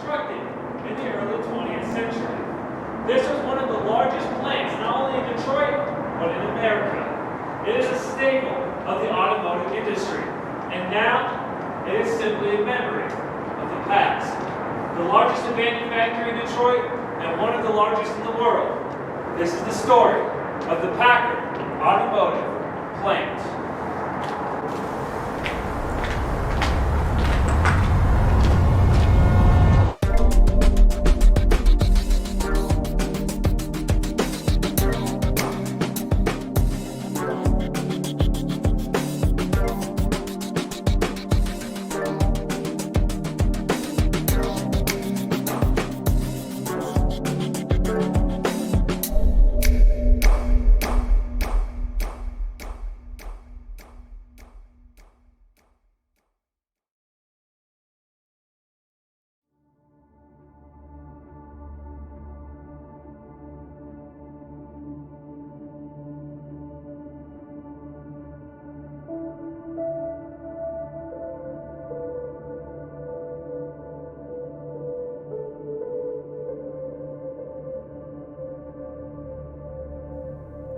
constructed in the early 20th century. This was one of the largest plants, not only in Detroit, but in America. It is a staple of the automotive industry, and now it is simply a memory of the past. The largest manufacturer in Detroit and one of the largest in the world. This is the story of the Packard Automotive plant.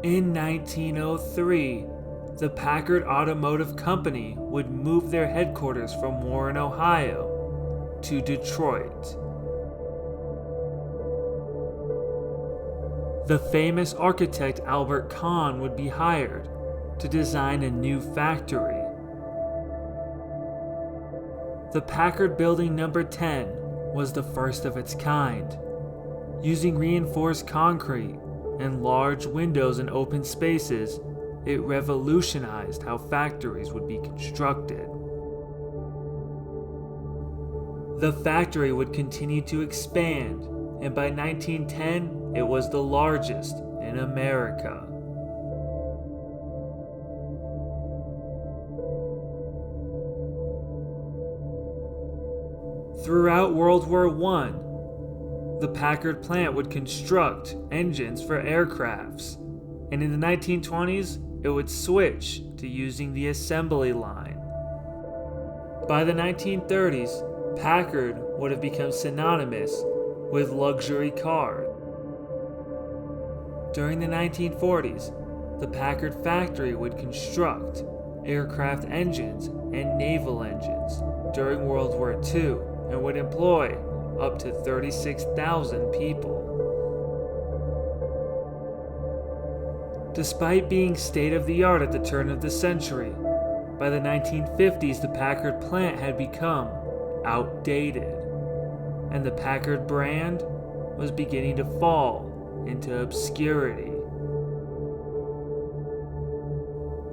In 1903, the Packard Automotive Company would move their headquarters from Warren, Ohio, to Detroit. The famous architect Albert Kahn would be hired to design a new factory. The Packard Building Number 10 was the first of its kind, using reinforced concrete and large windows and open spaces. It revolutionized how factories would be constructed. The factory would continue to expand, and by 1910, it was the largest in America. Throughout World War I, the Packard plant would construct engines for aircrafts, and in the 1920s, it would switch to using the assembly line. By the 1930s, Packard would have become synonymous with luxury cars. During the 1940s, the Packard factory would construct aircraft engines and naval engines during World War II and would employ up to 36,000 people. Despite being state-of-the-art at the turn of the century, by the 1950s the Packard plant had become outdated, and the Packard brand was beginning to fall into obscurity.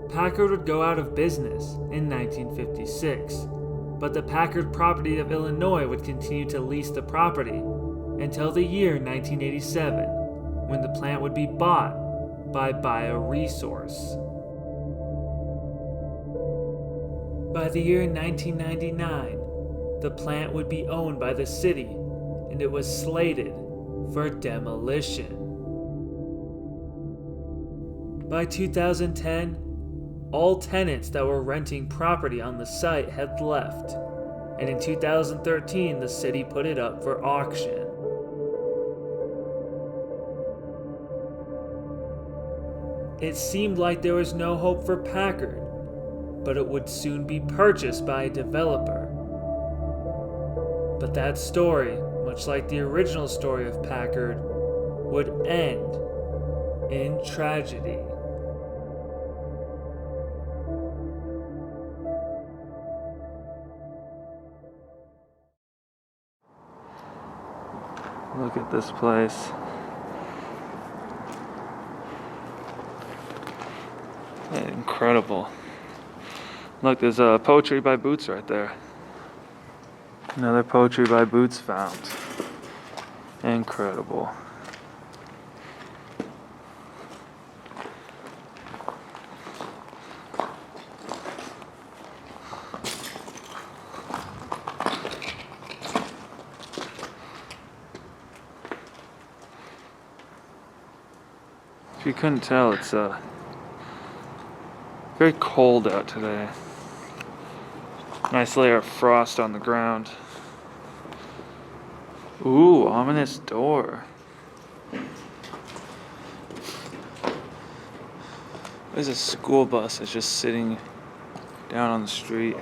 Packard would go out of business in 1956, but the Packard property of Illinois would continue to lease the property until the year 1987, when the plant would be bought by BioResource. By the year 1999, the plant would be owned by the city, and it was slated for demolition. By 2010, all tenants that were renting property on the site had left, and in 2013 the city put it up for auction. It seemed like there was no hope for Packard, but it would soon be purchased by a developer. But that story, much like the original story of Packard, would end in tragedy. Look at this place. Incredible. Look, there's a Poetry by Boots right there. Another Poetry by Boots found. Incredible. If you couldn't tell, it's very cold out today. Nice layer of frost on the ground. Ooh, ominous door. There's a school bus that's just sitting down on the street.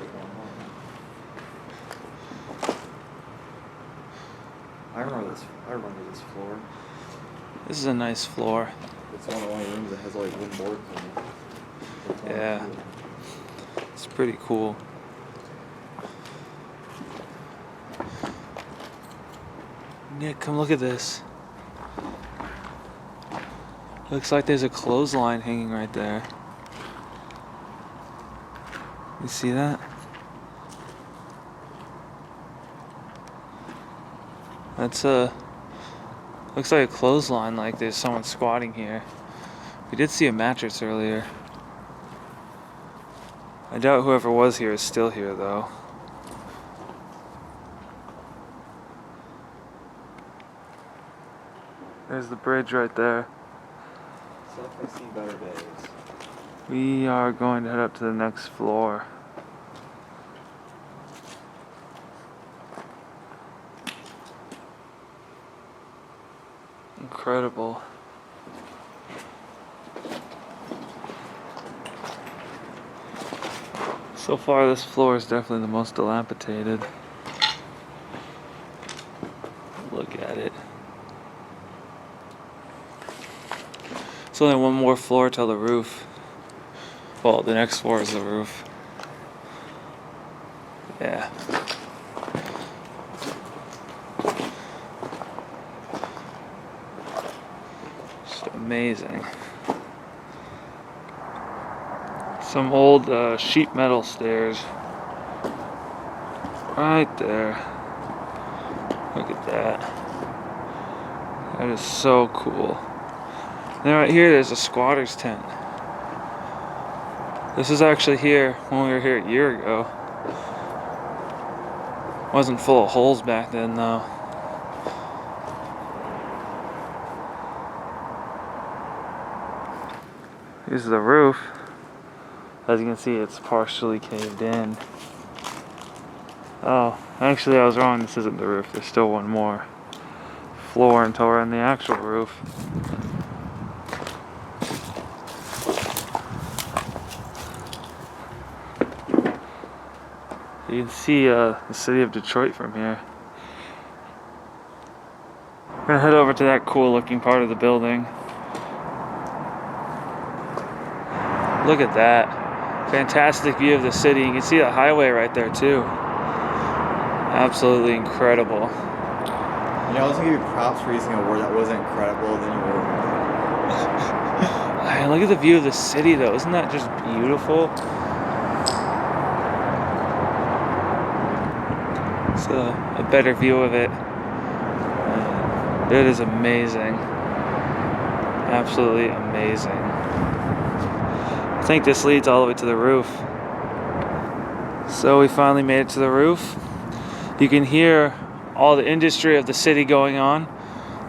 I remember this floor. This is a nice floor. It's one of the only rooms that has like wooden boards in it. Yeah. It's pretty cool. Nick, come look at this. Looks like there's a clothesline hanging right there. You see that? That's looks like a clothesline, like there's someone squatting here. We did see a mattress earlier. I doubt whoever was here is still here though. There's the bridge right there. So if I see better days. We are going to head up to the next floor. Incredible. So far this floor is definitely the most dilapidated. Look at it. It's only one more floor till the roof. Well, the next floor is the roof. Yeah. Just amazing. Some old sheet metal stairs. Right there. Look at that. That is so cool. Then right here, there's a squatter's tent. This was actually here when we were here a year ago. Wasn't full of holes back then though. Here's the roof. As you can see, it's partially caved in. Oh, actually I was wrong, this isn't the roof. There's still one more floor until we're on the actual roof. You can see the city of Detroit from here. We're gonna head over to that cool looking part of the building. Look at that. Fantastic view of the city. You can see the highway right there too. Absolutely incredible. You know, I was gonna give you props for using a word that wasn't incredible, then you were. Look at the view of the city though. Isn't that just beautiful? It's a better view of it. It is amazing. Absolutely amazing. I think this leads all the way to the roof. So we finally made it to the roof. You can hear all the industry of the city going on.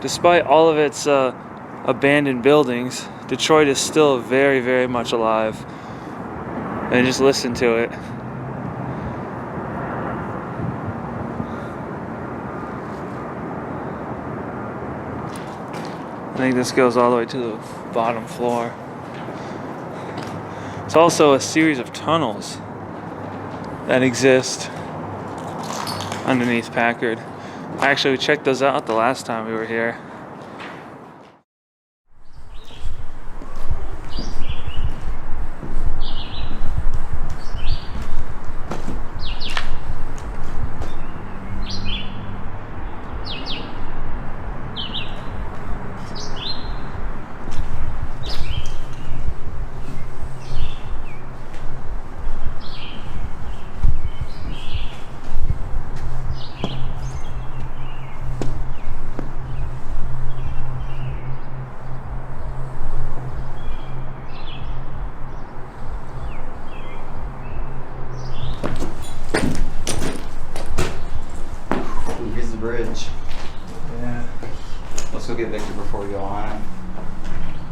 Despite all of its abandoned buildings, Detroit is still very, very much alive. And just listen to it. I think this goes all the way to the bottom floor. It's also a series of tunnels that exist underneath Packard. Actually, we checked those out the last time we were here. Bridge. Yeah, Let's go get Victor before we go on it.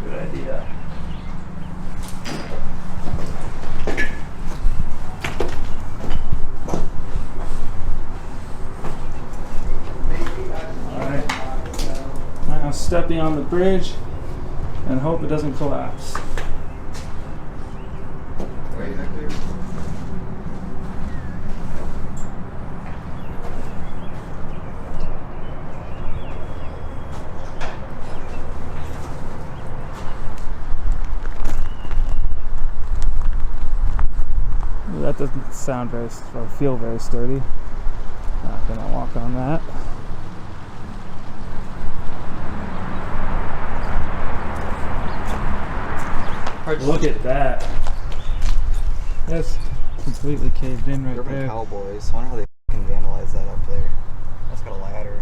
good idea. step beyond the bridge and hope it doesn't collapse. Right back there. That doesn't sound very, or feel very sturdy. Not gonna walk on that. Look at that. That's completely caved in right Urban there. Cowboys. I wonder how they fucking vandalize that up there. That's got a ladder.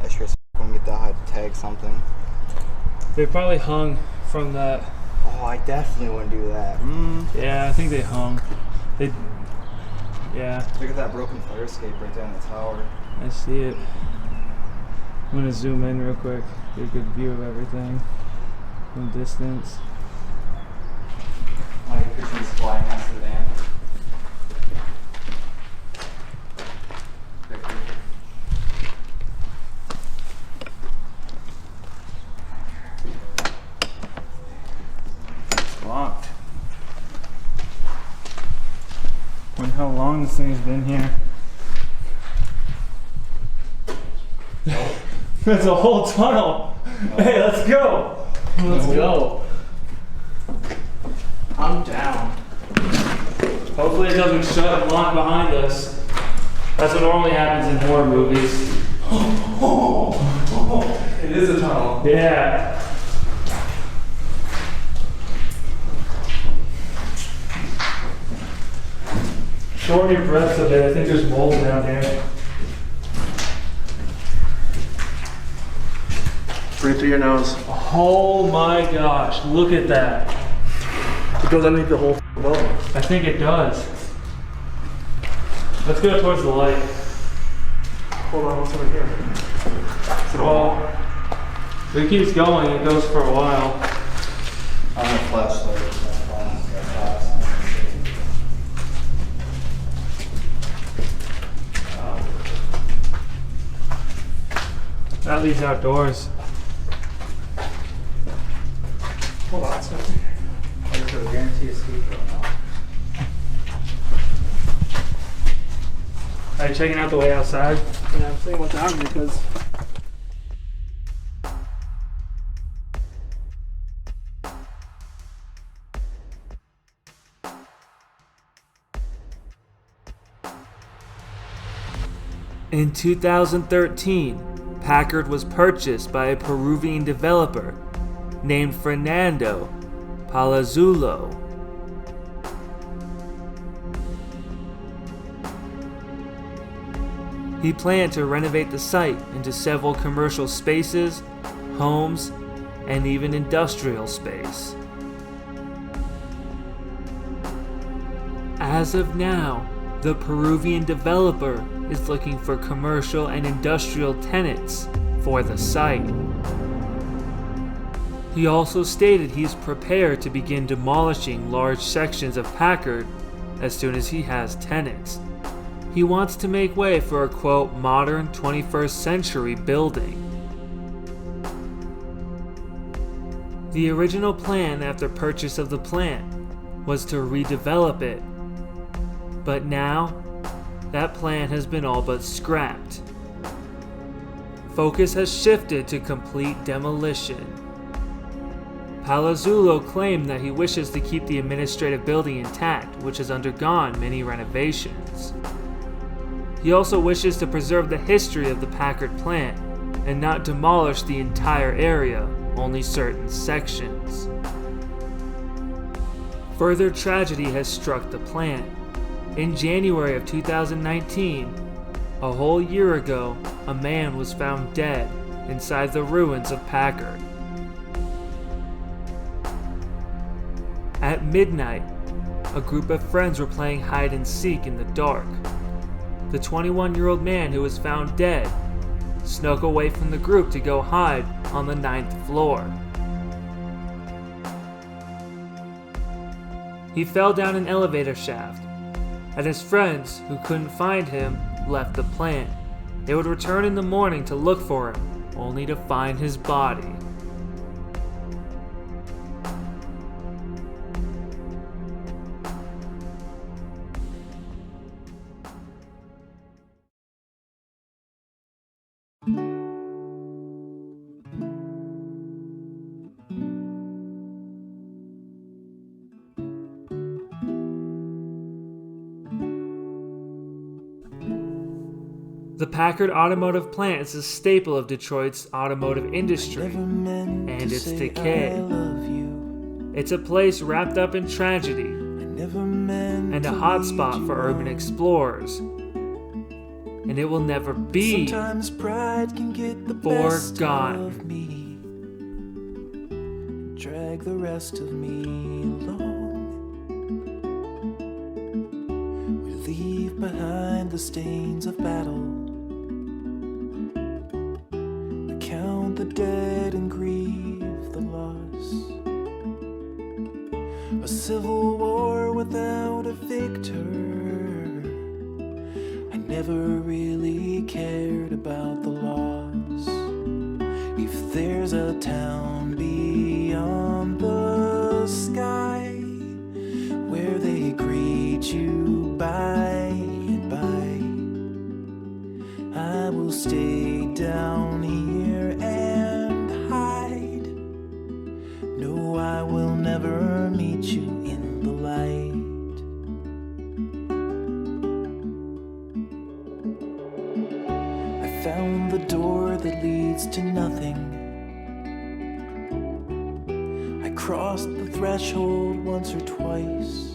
I sure as wouldn't get that high to tag something. They probably hung from that. Oh, I definitely wouldn't do that. Yeah, I think they hung. Yeah, Look at that broken fire escape right there in the tower. I see it. I'm gonna zoom in real quick, get a good view of everything from distance. I get pictures flying past the van. It's locked. Wonder how long this thing has been here. That's a whole tunnel. Hey, let's go. Let's go. I'm down. Hopefully it doesn't shut and lock behind us. That's what normally happens in horror movies. It is a tunnel. Yeah. Shorten your breaths a bit. I think there's mold down here. Breathe through your nose. Oh my gosh, look at that. It goes underneath the whole building. I think it does. Let's go towards the light. Hold on, what's over here? Is it all? Well, if it keeps going, it goes for a while. I'm gonna flashlight. That leads outdoors. Hold on, it's over here. There's a guarantee escape right now. Are you checking out the way outside? Yeah, I'm seeing what's down here because In 2013, Packard was purchased by a Peruvian developer named Fernando Palazuelo. He planned to renovate the site into several commercial spaces, homes, and even industrial space. As of now, the Peruvian developer is looking for commercial and industrial tenants for the site. He also stated he is prepared to begin demolishing large sections of Packard as soon as he has tenants. He wants to make way for a quote modern 21st century building. The original plan after purchase of the plant was to redevelop it, but now that plan has been all but scrapped. Focus has shifted to complete demolition. Palazuelo claimed that he wishes to keep the administrative building intact, which has undergone many renovations. He also wishes to preserve the history of the Packard plant and not demolish the entire area, only certain sections. Further tragedy has struck the plant. In January of 2019, a whole year ago, a man was found dead inside the ruins of Packard. At midnight, a group of friends were playing hide and seek in the dark. The 21-year-old man who was found dead snuck away from the group to go hide on the 9th floor. He fell down an elevator shaft, and his friends, who couldn't find him, left the plant. They would return in the morning to look for him, only to find his body. The Packard Automotive plant is a staple of Detroit's automotive industry and its decay. It's a place wrapped up in tragedy and a hotspot for urban explorers. And it will never be forgotten. Drag the rest of me along. We leave behind the stains of battle. We count the dead and grieve the loss. A civil war without a victor. I never really cared about the loss. If there's a town beyond the sky where they greet you by and by, I will stay down here and hide. No, I will never meet you in the light. I found the door that leads to nothing. I crossed the threshold once or twice,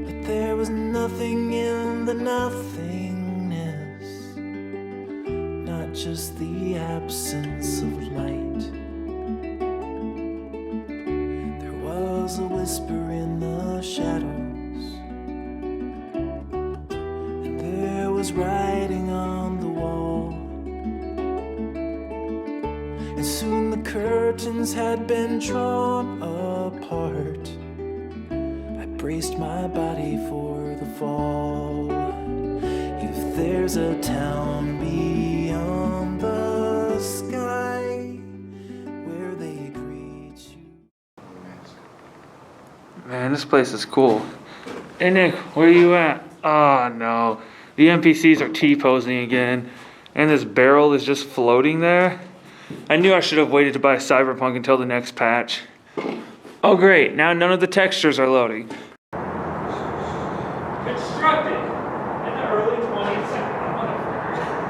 but there was nothing in the nothingness, not just the absence of light. There was a whisper in the shadows, and there was writing on the wall. And soon the curtains had been drawn apart. I braced my body for the fall. If there's a town beyond the sky where they greet you. Man, this place is cool. Hey Nick, where are you at? Oh no, the NPCs are T-posing again, and this barrel is just floating there. I knew I should have waited to buy Cyberpunk until the next patch. Oh great, now none of the textures are loading. Constructed in the early 20th century.